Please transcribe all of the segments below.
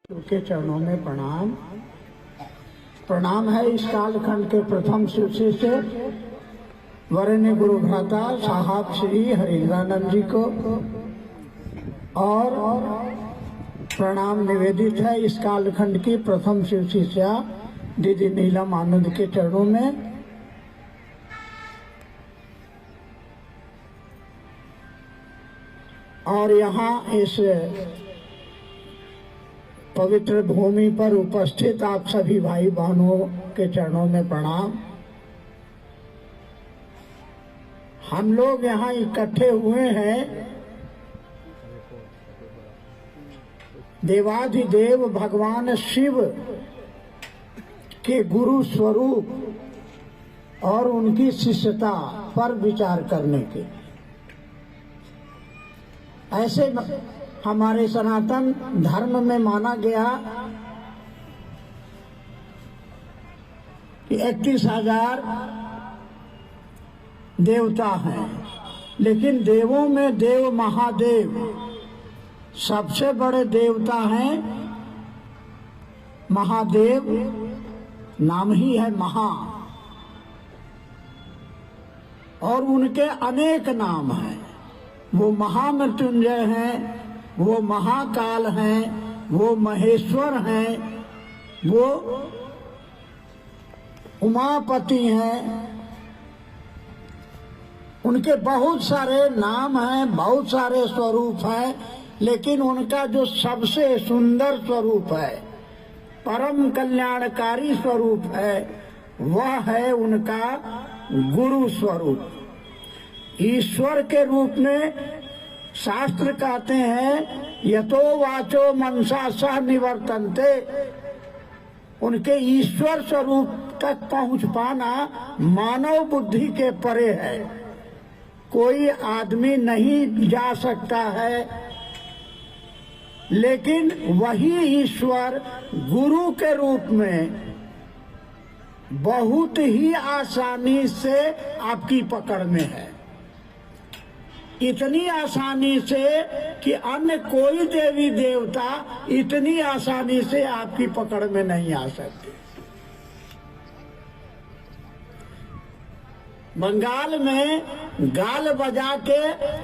के चरणों में प्रणाम। प्रणाम है इस कालखंड के प्रथम शिष्य से वरेण्य गुरु भ्राता साहब श्री हरिंद्रानंद जी को, और प्रणाम निवेदित है इस कालखंड की प्रथम शिष्या दीदी नीलम आनंद के चरणों में। और यहाँ इस पवित्र भूमि पर उपस्थित आप सभी भाई बहनों के चरणों में प्रणाम। हम लोग यहाँ इकट्ठे हुए हैं देवाधिदेव भगवान शिव के गुरु स्वरूप और उनकी शिष्यता पर विचार करने के। ऐसे हमारे सनातन धर्म में माना गया कि 31,000 देवता हैं, लेकिन देवों में देव महादेव सबसे बड़े देवता हैं महादेव। नाम ही है महा, और उनके अनेक नाम हैं। वो महामृत्युंजय हैं, वो महाकाल हैं, वो महेश्वर हैं, वो उमापति हैं। उनके बहुत सारे नाम हैं, बहुत सारे स्वरूप हैं, लेकिन उनका जो सबसे सुंदर स्वरूप है, परम कल्याणकारी स्वरूप है, वह है उनका गुरु स्वरूप। ईश्वर के रूप में शास्त्र कहते हैं यतो वाचो मनसा सह निवर्तन्ते। उनके ईश्वर स्वरूप तक पहुंच पाना मानव बुद्धि के परे है। कोई आदमी नहीं जा सकता है, लेकिन वही ईश्वर गुरु के रूप में बहुत ही आसानी से आपकी पकड़ में है। इतनी आसानी से कि अन्य कोई देवी देवता इतनी आसानी से आपकी पकड़ में नहीं आ सकते। बंगाल में गाल बजा के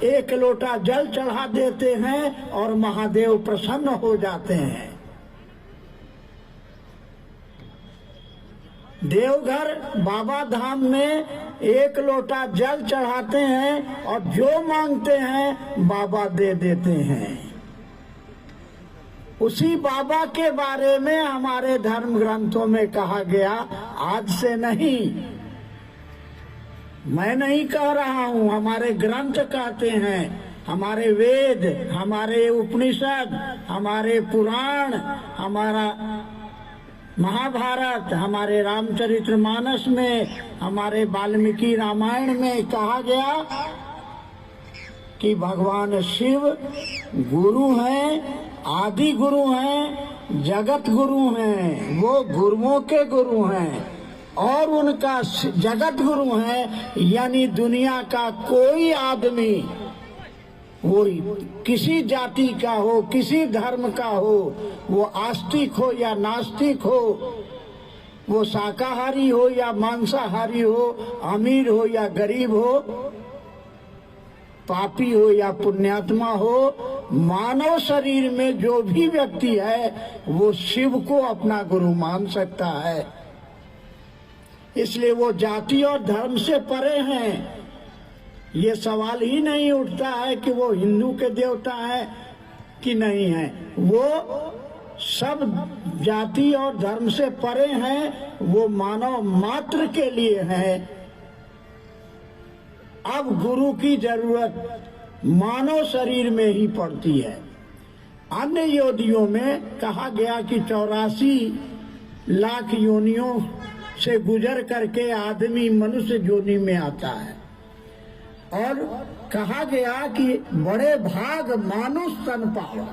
1 लोटा जल चढ़ा देते हैं और महादेव प्रसन्न हो जाते हैं। देवघर बाबा धाम में 1 लोटा जल चढ़ाते हैं और जो मांगते हैं बाबा दे देते हैं। उसी बाबा के बारे में हमारे धर्म ग्रंथों में कहा गया, आज से नहीं, मैं नहीं कह रहा हूँ, हमारे ग्रंथ कहते हैं, हमारे वेद, हमारे उपनिषद, हमारे पुराण, हमारा महाभारत, हमारे रामचरितमानस में, हमारे वाल्मीकि रामायण में कहा गया कि भगवान शिव गुरु हैं, आदि गुरु हैं, जगत गुरु हैं। वो गुरुओं के गुरु हैं और उनका जगत गुरु है, यानी दुनिया का कोई आदमी, वो किसी जाति का हो, किसी धर्म का हो, वो आस्तिक हो या नास्तिक हो, वो शाकाहारी हो या मांसाहारी हो, अमीर हो या गरीब हो, पापी हो या पुण्यात्मा हो, मानव शरीर में जो भी व्यक्ति है वो शिव को अपना गुरु मान सकता है। इसलिए वो जाति और धर्म से परे हैं। ये सवाल ही नहीं उठता है कि वो हिंदू के देवता हैं कि नहीं है। वो सब जाति और धर्म से परे हैं, वो मानव मात्र के लिए है। अब गुरु की जरूरत मानव शरीर में ही पड़ती है। अन्य योनियों में कहा गया कि 84 लाख योनियों से गुजर करके आदमी मनुष्य योनि में आता है, और कहा गया कि बड़े भाग मानुष तन पावा।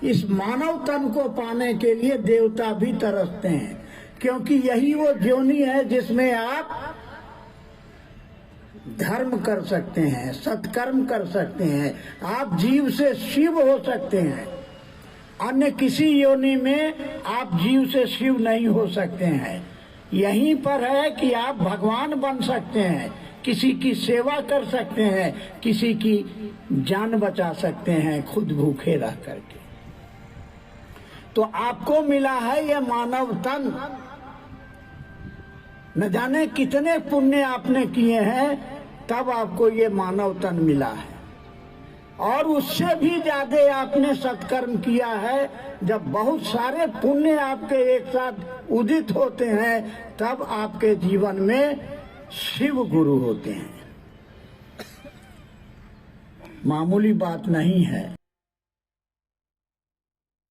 इस मानव तन को पाने के लिए देवता भी तरसते हैं, क्योंकि यही वो योनि है जिसमें आप धर्म कर सकते हैं, सत्कर्म कर सकते हैं, आप जीव से शिव हो सकते हैं। अन्य किसी योनि में आप जीव से शिव नहीं हो सकते हैं। यहीं पर है कि आप भगवान बन सकते हैं, किसी की सेवा कर सकते हैं, किसी की जान बचा सकते हैं खुद भूखे रह करके। तो आपको मिला है यह मानव तन। न जाने कितने पुण्य आपने किए हैं, तब आपको ये मानव तन मिला है। और उससे भी ज्यादा आपने सत्कर्म किया है। जब बहुत सारे पुण्य आपके एक साथ उदित होते हैं, तब आपके जीवन में शिव गुरु होते हैं। मामूली बात नहीं है।